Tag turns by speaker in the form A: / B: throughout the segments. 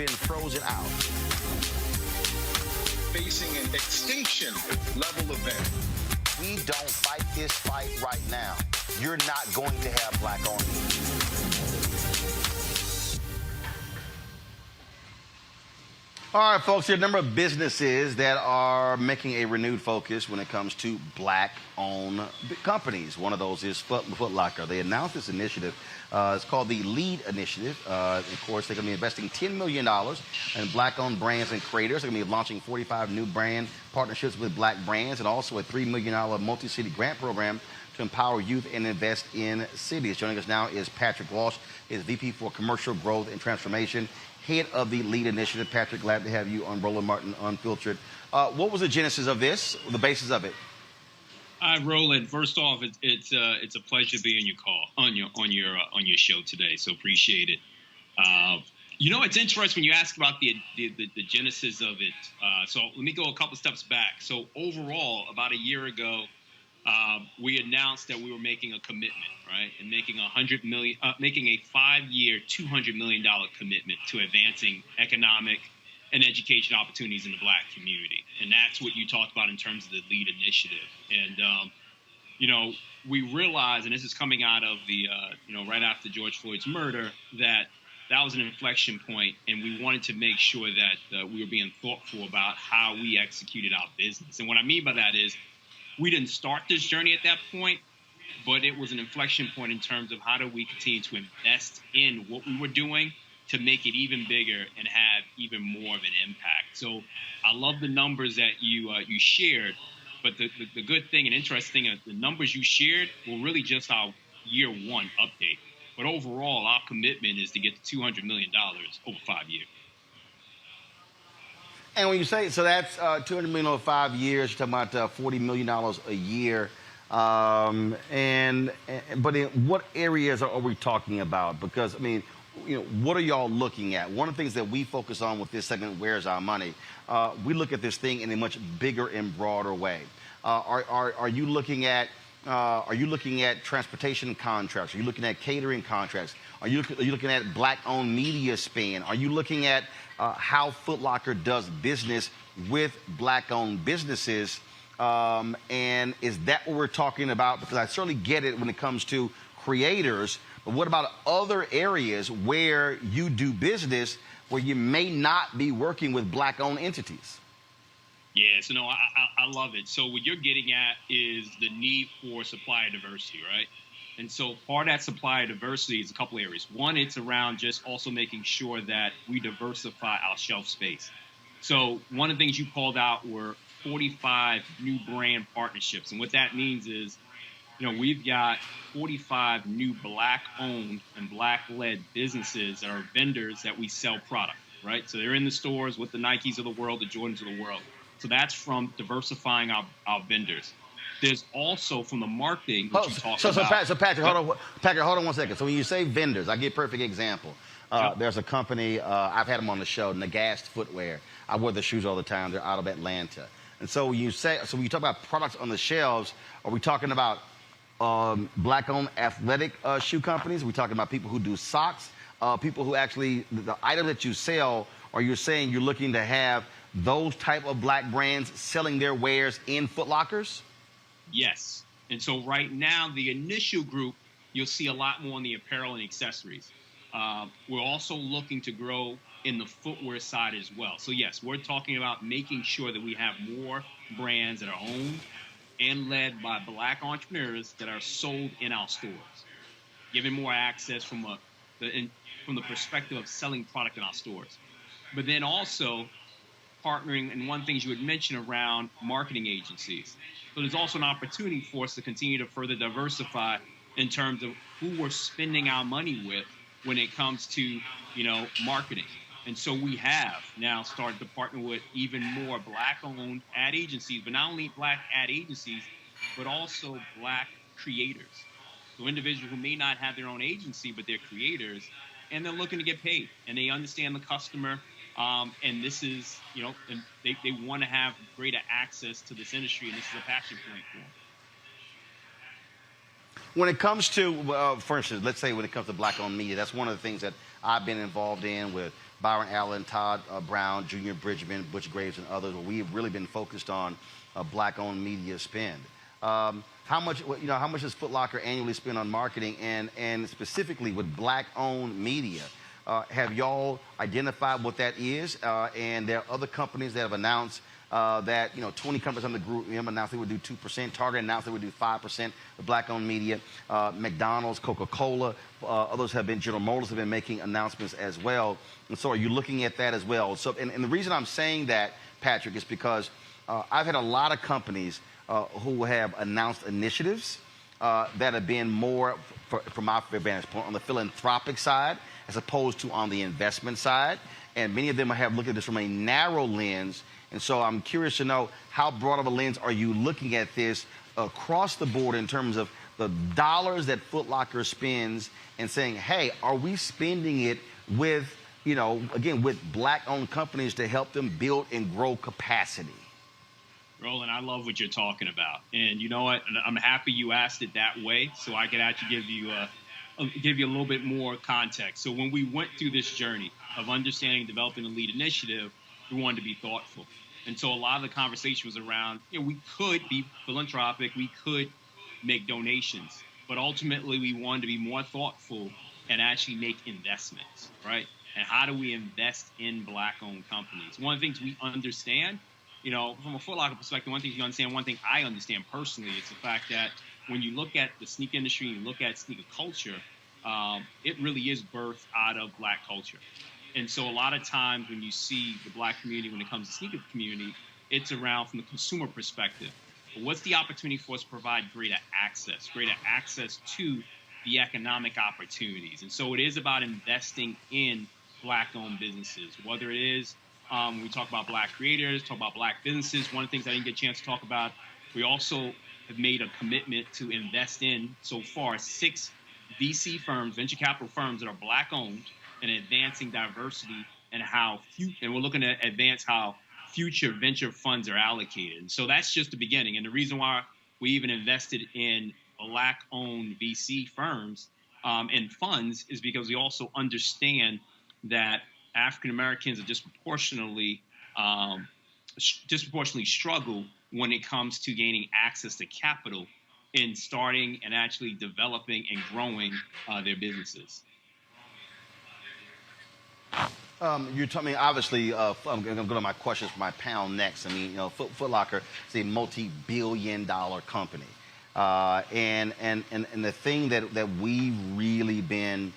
A: been frozen out.
B: Facing an extinction level event.
A: We don't fight this fight right now, you're not going to have black-owned media. All right, folks, there are a number of businesses that are making a renewed focus when it comes to black-owned companies. One of those is FootLocker. They announced this initiative. It's called the LEAD Initiative. Of course, they're going to be investing $10 million in black-owned brands and creators. They're going to be launching 45 new brand partnerships with black brands and also a $3 million multi-city grant program to empower youth and invest in cities. Joining us now is Patrick Walsh, is VP for Commercial Growth and Transformation, head of the LEAD Initiative. Patrick, glad to have you on Roland Martin Unfiltered. What was the genesis of this, the basis of it?
C: Hi, Roland. First off, it's a pleasure being on your show today. So appreciate it. It's interesting when you ask about the genesis of it. So let me go a couple steps back. So overall, about a year ago, we announced that we were making a commitment, right, and making a 5-year, $200 million commitment to advancing economic and education opportunities in the black community. And that's what you talked about in terms of the LEAD initiative. And, we realized, and this is coming out of the, right after George Floyd's murder, that was an inflection point, and we wanted to make sure that we were being thoughtful about how we executed our business. And what I mean by that is we didn't start this journey at that point, but it was an inflection point in terms of how do we continue to invest in what we were doing to make it even bigger and have even more of an impact. So I love the numbers that you shared, but the good thing and interesting thing, the numbers you shared were really just our year one update. But overall, our commitment is to get to $200 million over 5 years.
A: And when you say, so that's $200 million over 5 years, you're talking about $40 million a year. But in what areas are we talking about? Because, what are y'all looking at? One of the things that we focus on with this segment, Where's Our Money? We look at this thing in a much bigger and broader way. Are you looking at transportation contracts? Are you looking at catering contracts? Are you looking at black-owned media spend? Are you looking at how FootLocker does business with black-owned businesses? And is that what we're talking about? Because I certainly get it when it comes to creators, but what about other areas where you do business where you may not be working with black-owned entities?
C: Yeah, so no, I love it. So what you're getting at is the need for supplier diversity, right? And so part of that supplier diversity is a couple areas. One, it's around just also making sure that we diversify our shelf space. So one of the things you called out were 45 new brand partnerships. And what that means is, we've got 45 new black-owned and black-led businesses that are vendors that we sell product, right? So they're in the stores with the Nikes of the world, the Jordans of the world. So that's from diversifying our vendors. There's also from the marketing, which you talked about.
A: So Patrick, hold on 1 second. So when you say vendors, I give a perfect example. There's a company, I've had them on the show, Nagast Footwear. I wear the shoes all the time. They're out of Atlanta. And so when you talk about products on the shelves, are we talking about black-owned athletic shoe companies? Are we talking about people who do socks? People who actually, the item that you sell, or you're saying you're looking to have those type of black brands selling their wares in FootLockers?
C: Yes. And so right now, the initial group, you'll see a lot more on the apparel and accessories. We're also looking to grow in the footwear side as well. So yes, we're talking about making sure that we have more brands that are owned and led by black entrepreneurs that are sold in our stores, giving more access from the perspective of selling product in our stores. But then also partnering, and one thing you had mentioned around marketing agencies. So there's also an opportunity for us to continue to further diversify in terms of who we're spending our money with when it comes to, marketing. And so we have now started to partner with even more black-owned ad agencies, but not only black ad agencies, but also black creators. So individuals who may not have their own agency, but they're creators, and they're looking to get paid, and they understand the customer. And this is, and they want to have greater access to this industry, and this is a passion point for them.
A: When it comes to, for instance, let's say when it comes to black-owned media, that's one of the things that I've been involved in with Byron Allen, Todd Brown, Junior Bridgman, Butch Graves, and others, where we've really been focused on black-owned media spend. How much, how much does FootLocker annually spend on marketing, and specifically with black-owned media? Have y'all identified what that is? And there are other companies that have announced that 20 companies on the group announced they would do 2%. Target announced they would do 5% of black-owned media. McDonald's, Coca-Cola, others have been. General Motors have been making announcements as well. And so, are you looking at that as well? So, and the reason I'm saying that, Patrick, is because I've had a lot of companies who have announced initiatives that have been more, from my vantage point, on the philanthropic side as opposed to on the investment side. And many of them have looked at this from a narrow lens. And so I'm curious to know, how broad of a lens are you looking at this across the board in terms of the dollars that FootLocker spends, and saying, hey, are we spending it with, again, with black-owned companies to help them build and grow capacity?
C: Roland, I love what you're talking about. And you know what? I'm happy you asked it that way, so I could actually give you a little bit more context. So when we went through this journey of understanding, developing the LEAD initiative, we wanted to be thoughtful. And so a lot of the conversation was around, we could be philanthropic, we could make donations, but ultimately we wanted to be more thoughtful and actually make investments, right? And how do we invest in black-owned companies? One of the things we understand, from a FootLocker perspective, one thing you understand, one thing I understand personally, is the fact that when you look at the sneaker industry, you look at sneaker culture, it really is birthed out of black culture. And so a lot of times when you see the black community, when it comes to sneaker community, it's around from the consumer perspective. But what's the opportunity for us to provide greater access to the economic opportunities? And so it is about investing in black-owned businesses, whether it is when we talk about black creators, talk about black businesses. One of the things I didn't get a chance to talk about, we also have made a commitment to invest in, so far, 6 VC firms, venture capital firms that are black-owned, and advancing diversity and and we're looking to advance how future venture funds are allocated. And so that's just the beginning. And the reason why we even invested in black-owned VC firms and funds is because we also understand that African Americans are disproportionately struggle when it comes to gaining access to capital in starting and actually developing and growing their businesses.
A: You're telling me, obviously, I'm going to go to my questions for my panel next. I mean, FootLocker is a multi-billion-dollar company. And the thing that we've really been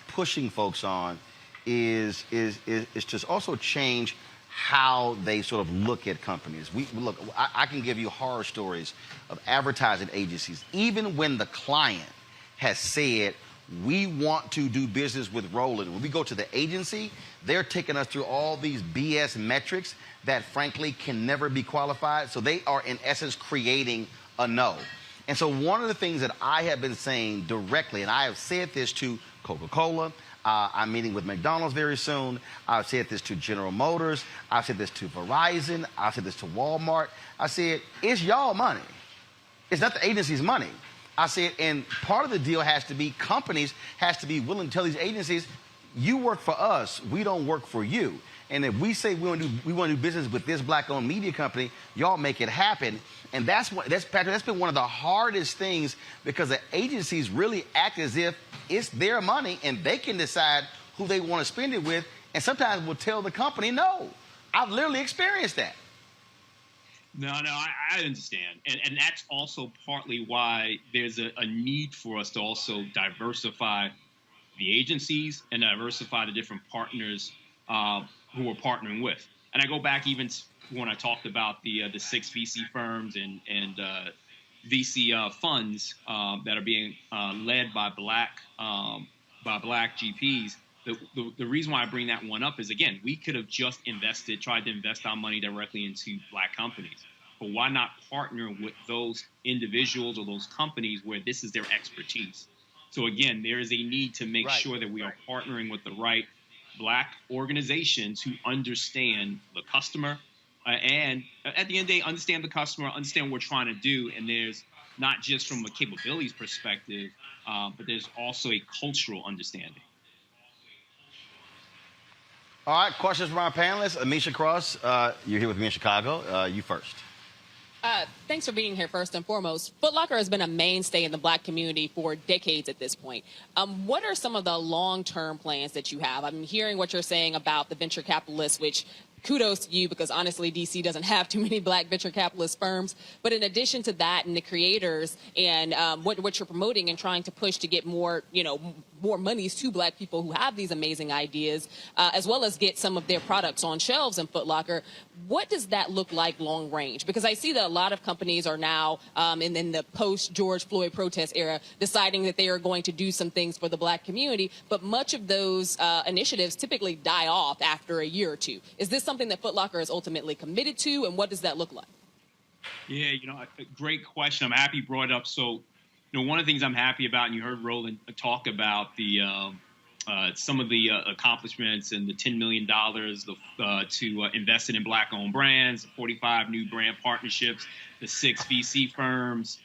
A: pushing folks on is to also change how they sort of look at companies. I can give you horror stories of advertising agencies, even when the client has said, we want to do business with Roland. When we go to the agency, they're taking us through all these BS metrics that frankly can never be qualified. So they are in essence creating a no. And so one of the things that I have been saying directly, and I have said this to Coca-Cola, I'm meeting with McDonald's very soon. I've said this to General Motors. I've said this to Verizon. I've said this to Walmart. I said, it's y'all money. It's not the agency's money. I said, and part of the deal has to be companies has to be willing to tell these agencies, you work for us, we don't work for you. And if we say we want to do business with this black-owned media company, y'all make it happen. And Patrick, that's been one of the hardest things, because the agencies really act as if it's their money and they can decide who they want to spend it with. And sometimes we'll tell the company no. I've literally experienced that.
C: No, I understand. And that's also partly why there's a need for us to also diversify the agencies and diversify the different partners who we're partnering with. And I go back even when I talked about the 6 VC firms and VC funds that are being led by black GPs. The reason why I bring that one up is, again, we could have just tried to invest our money directly into black companies. But why not partner with those individuals or those companies where this is their expertise? So again, there is a need to make sure that we are partnering with the right black organizations who understand the customer and at the end of the day, understand the customer, understand what we're trying to do. And there's not just from a capabilities perspective, but there's also a cultural understanding.
A: All right, questions from our panelists. Amisha Cross, you're here with me in Chicago. You first.
D: Thanks for being here, first and foremost. FootLocker has been a mainstay in the Black community for decades at this point. What are some of the long-term plans that you have? I'm hearing what you're saying about the venture capitalists, which kudos to you, because honestly, DC doesn't have too many Black venture capitalist firms. But in addition to that, and the creators and what you're promoting and trying to push to get more, more monies to Black people who have these amazing ideas, as well as get some of their products on shelves in Foot Locker, what does that look like long range? Because I see that a lot of companies are now, in the post-George Floyd protest era, deciding that they are going to do some things for the Black community, but much of those initiatives typically die off after a year or two. Is this something that Foot Locker is ultimately committed to, and what does that look like?
C: Yeah, a great question. I'm happy you brought it up. So, one of the things I'm happy about, and you heard Roland talk about some of the accomplishments and the $10 million to invest in Black-owned brands, 45 new brand partnerships, the 6 VC firms,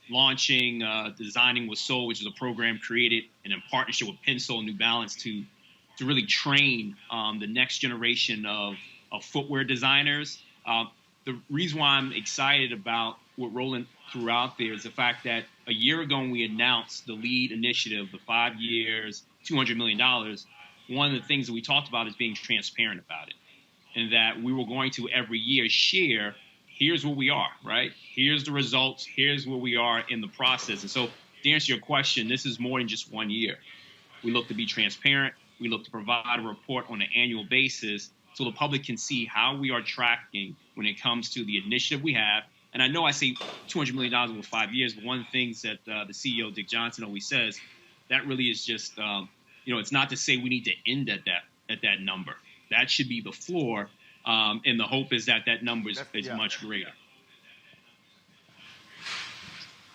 C: launching Designing with Soul, which is a program created in partnership with Pensole and New Balance to really train the next generation of footwear designers. The reason why I'm excited about what Roland threw out there is the fact that a year ago when we announced the LEAD initiative, the 5 years, $200 million, one of the things that we talked about is being transparent about it, and that we were going to every year share, here's where we are, right? Here's the results. Here's where we are in the process. And so to answer your question, this is more than just 1 year. We look to be transparent. We look to provide a report on an annual basis so the public can see how we are tracking when it comes to the initiative we have. And I know I say $200 million over 5 years, but one of the things that the CEO, Dick Johnson, always says, that really is just, it's not to say we need to end at that number. That should be the floor, and the hope is that number is much greater.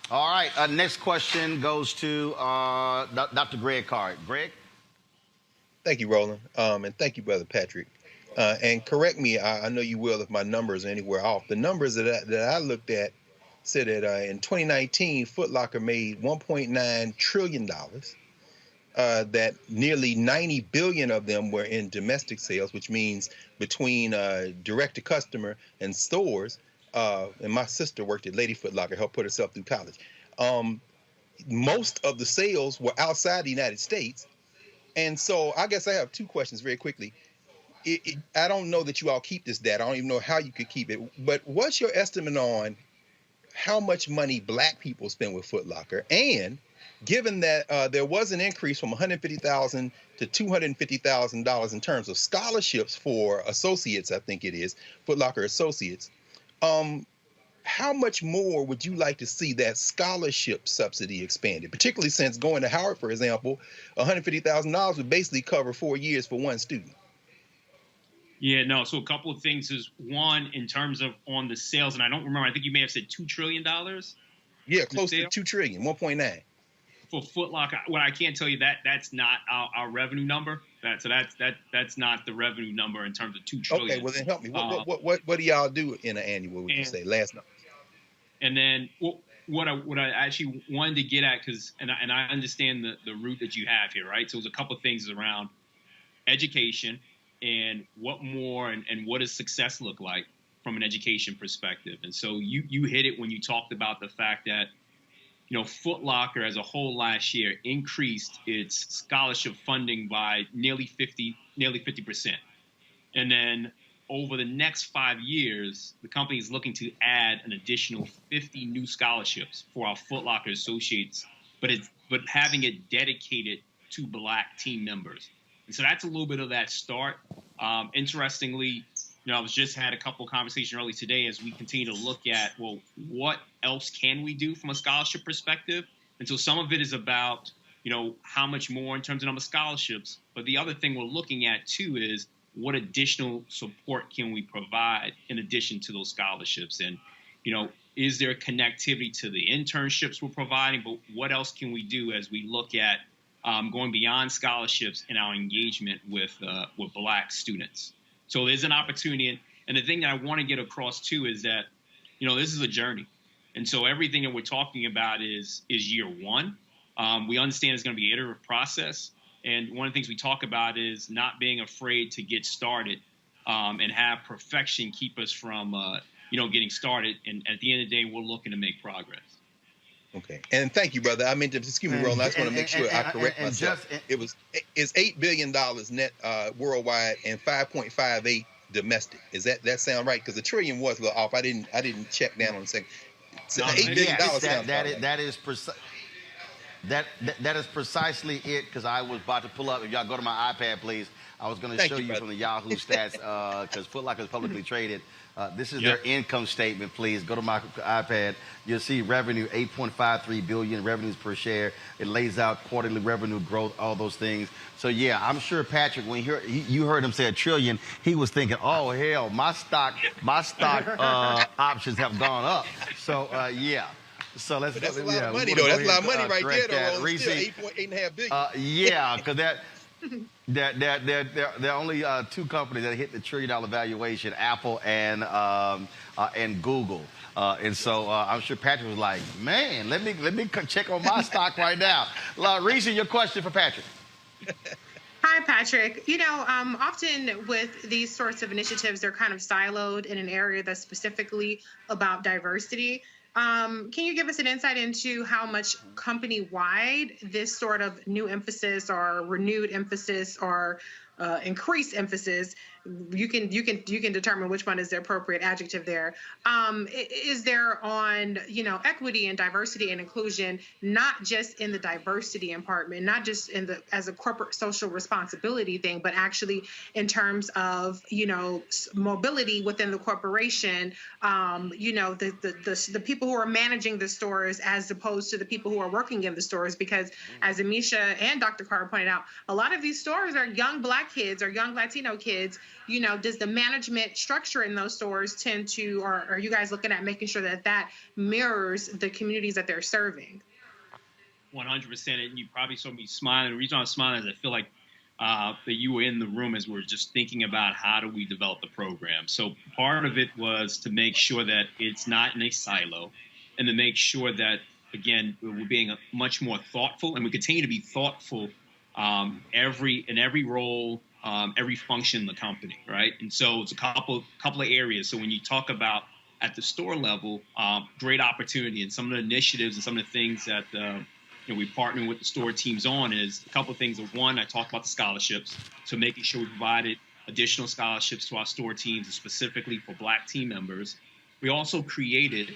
A: All right, next question goes to Dr. Greg Card. Greg?
E: Thank you, Roland, and thank you, Brother Patrick. And correct me, I know you will if my numbers are anywhere off. The numbers that I looked at said that in 2019, Foot Locker made $1.9 trillion, that nearly 90 billion of them were in domestic sales, which means between direct-to-customer and stores. And my sister worked at Lady Foot Locker, helped put herself through college. Most of the sales were outside the United States. And so I guess I have two questions very quickly. I don't know that you all keep this data. I don't even know how you could keep it. But what's your estimate on how much money Black people spend with Foot Locker? And given that there was an increase from $150,000 to $250,000 in terms of scholarships for associates, I think it is, Foot Locker associates, how much more would you like to see that scholarship subsidy expanded, particularly since going to Howard, for example, $150,000 would basically cover 4 years for one student?
C: Yeah, no. So a couple of things is, one, in terms of on the sales, and I don't remember, I think you may have said $2 trillion.
E: Yeah, close to 2 trillion, 1.9.
C: For Foot Locker, what I can't tell you that's not our revenue number. That's not the revenue number in terms of $2 trillion.
E: Okay, well then help me. What do y'all do in an annual? Would you say last number?
C: And then what I actually wanted to get at, and I understand the route that you have here, right? So there's a couple of things around education and what more and what does success look like from an education perspective. And so you hit it when you talked about the fact that Foot Locker as a whole last year increased its scholarship funding by nearly 50%. And then over the next 5 years, the company is looking to add an additional 50 new scholarships for our Foot Locker associates, but having it dedicated to Black team members. And so that's a little bit of that start. Interestingly, I was just had a couple of conversations early today as we continue to look at, well, what else can we do from a scholarship perspective? And so some of it is about, how much more in terms of number of scholarships. But the other thing we're looking at, too, is what additional support can we provide in addition to those scholarships? And, is there connectivity to the internships we're providing? But what else can we do as we look at going beyond scholarships in our engagement with Black students? So there's an opportunity. And the thing that I want to get across, too, is that, this is a journey. And so everything that we're talking about is year one. We understand it's going to be an iterative process. And one of the things we talk about is not being afraid to get started and have perfection keep us from, getting started. And at the end of the day, we're looking to make progress.
E: Okay, and thank you, brother. I mean, excuse me, Roland. I just want to make sure I correct myself. It's $8 billion net worldwide and 5.58 domestic. Is that sound right? Because the trillion was a little off. I didn't check down on the second. So $8 billion sounds
A: that is precise. That is precisely it, because I was about to pull up. If y'all go to my iPad, please. I was going to show you from the Yahoo stats, because FootLocker is publicly traded. This is their income statement, please. Go to my iPad. You'll see revenue, $8.53 billion, revenues per share. It lays out quarterly revenue growth, all those things. So, yeah, I'm sure Patrick, when you heard him say $1 trillion, he was thinking, oh, hell, my stock options have gone up. So, yeah. So let's.
E: But that's a lot of money, though. That's a lot of money right there, though. Still $8.5 billion.
A: Yeah, because there are only two companies that hit the $1 trillion valuation: Apple and Google. And so I'm sure Patrick was like, "Man, let me check on my stock right now." Reese, your question for Patrick.
F: Hi, Patrick. Often with these sorts of initiatives, they're kind of siloed in an area that's specifically about diversity. Can you give us an insight into how much company-wide this sort of new emphasis or renewed emphasis or increased emphasis, you can determine which one is the appropriate adjective there, is there on equity and diversity and inclusion, not just in the diversity department, not just as a corporate social responsibility thing, but actually in terms of mobility within the corporation, the people who are managing the stores as opposed to the people who are working in the stores, because as Amisha and Dr. Carr pointed out, a lot of these stores are young Black kids or young Latino kids. Does the management structure in those stores tend to, or are you guys looking at making sure that mirrors the communities that they're serving?
C: 100%. And you probably saw me smiling. The reason I was smiling is I feel like that you were in the room as we're just thinking about how do we develop the program. So part of it was to make sure that it's not in a silo, and to make sure that, again, we're being much more thoughtful, and we continue to be thoughtful every role, every function in the company, right? And so it's a couple of areas. So when you talk about at the store level, great opportunity, and some of the initiatives and some of the things that we partner with the store teams on is a couple of things. One, I talked about the scholarships, so making sure we provided additional scholarships to our store teams, and specifically for Black team members. We also created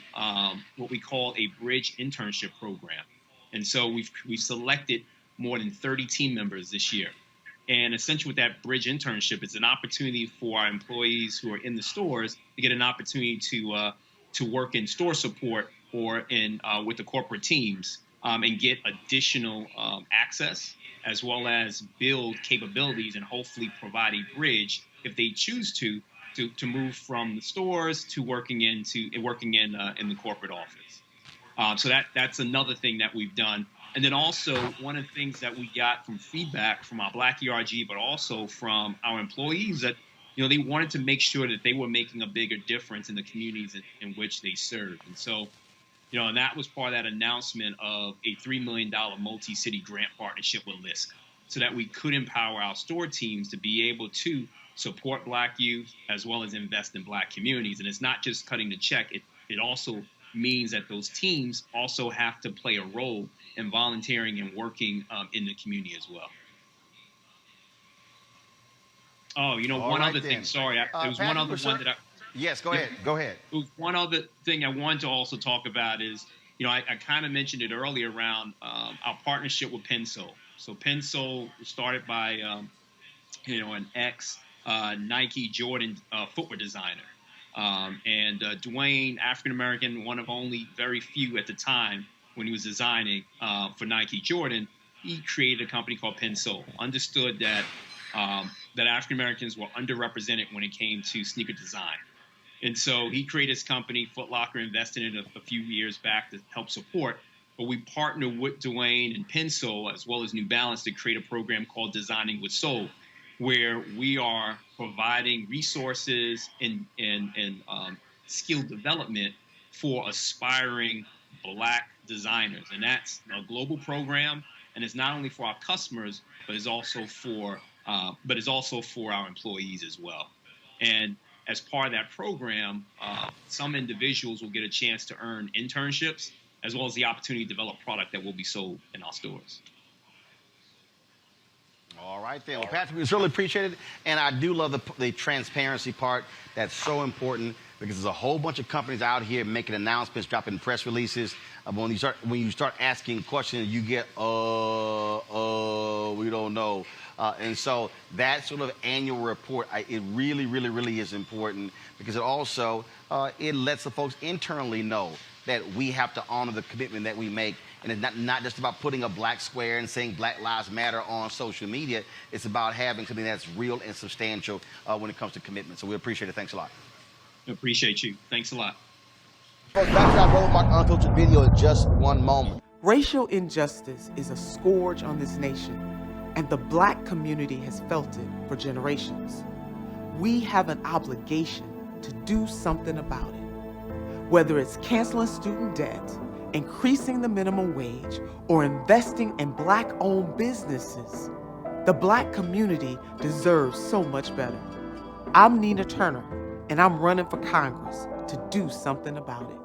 C: what we call a bridge internship program, and so we selected more than 30 team members this year. And essentially with that bridge internship, it's an opportunity for our employees who are in the stores to get an opportunity to work in store support or in with the corporate teams and get additional access, as well as build capabilities and hopefully provide a bridge if they choose to move from the stores to working in the corporate office. So that's another thing that we've done. And then also one of the things that we got from feedback from our Black ERG, but also from our employees, that they wanted to make sure that they were making a bigger difference in the communities in which they serve. And so, and that was part of that announcement of a $3 million multi-city grant partnership with LISC, so that we could empower our store teams to be able to support Black youth as well as invest in Black communities. And it's not just cutting the check. It also means that those teams also have to play a role in volunteering and working in the community as well. Oh, one other thing. Sorry, there was one other one that I.
A: Yes, go ahead. Go ahead.
C: One other thing I wanted to also talk about is, I kind of mentioned it earlier around our partnership with Pensole. So Pensole was started by, an ex-Nike Jordan footwear designer. And Dwayne, African-American, one of only very few at the time when he was designing for Nike Jordan, he created a company called Pensole, understood that that African-Americans were underrepresented when it came to sneaker design. And so he created his company, FootLocker, invested in it a few years back to help support. But we partnered with Dwayne and Pensole, as well as New Balance, to create a program called Designing with Soul, where we are providing resources and skill development for aspiring Black designers. And that's a global program. and it's not only for our customers, but it's also for our employees as well. And as part of that program, some individuals will get a chance to earn internships, as well as the opportunity to develop product that will be sold in our stores.
A: All right, then. Well, Patrick, we really appreciate it. And I do love the transparency part. That's so important because there's a whole bunch of companies out here making announcements, dropping press releases. When you start asking questions, you get, we don't know. And so that sort of annual report, it really, really, really is important because it also, it lets the folks internally know that we have to honor the commitment that we make. And it's not just about putting a black square and saying Black Lives Matter on social media. It's about having something that's real and substantial when it comes to commitment. So we appreciate it. Thanks a lot.
C: Appreciate you. Thanks a lot.
A: Folks, back to our Roland Martin Unfiltered video in just one moment.
G: Racial injustice is a scourge on this nation, and the black community has felt it for generations. We have an obligation to do something about it. Whether it's canceling student debt, increasing the minimum wage, or investing in black-owned businesses, the black community deserves so much better. I'm Nina Turner, and I'm running for Congress to do something about it.